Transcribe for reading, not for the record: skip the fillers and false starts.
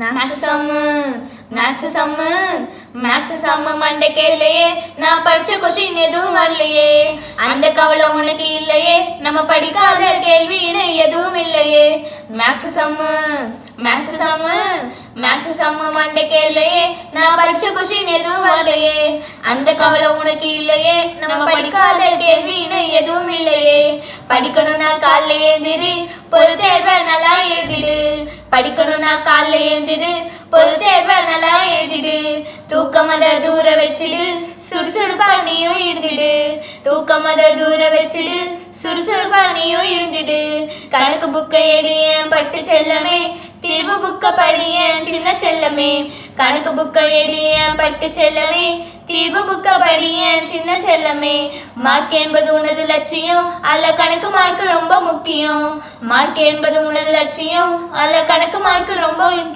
Maths சம்மு மண்டைக்கே இல்லையே, நான் படிச்ச கொஷின் எதுவும் வரலையே. அந்த கவலை உனக்கு இல்லையே, நம்ம படிக்காத கேள்வின்னு எதுவும் இல்லையே. மேக்ஸ் சம்மு மண்டைக்கே இல்லையே, நான் படிச்ச கொஷின் எதுவும் வரலையே. அந்த கவலை உனக்கு இல்லையே, நம்ம படிக்காத கேள்வின்னு எதுவும் இல்லையே. படிக்கணும்னா காலைல ஏந்திரு, பொது தேர்வை நல்லா எழுதிடு. படிக்கணும்னா காலைல ஏந்திரு, பொது தேர்வை நல்லா எழுதிடு. தூக்கமத தூர வச்சிடு, சுறுசுறுப்பா நீயும் இருந்துடு. தூக்கமத தூர வச்சிடு, சுறுசுறுப்பா நீயும் இருந்துடு. கணக்கு புக்கை எடியேன் பட்டு செல்லமே, தீர்வு புக்க படியேன் சின்ன செல்லமே. கணக்கு புக்கை எடியேன் பட்டு செல்லமே, தீர்வு புக்க படியேன் சின்ன செல்லமே. மார்க் என்பது உனது லட்சியம், அல்ல கணக்கு மார்க் ரொம்ப முக்கியம். மார்க் என்பது உனது லட்சியம், அல்ல கணக்கு மார்க் ரொம்ப முக்கியம்.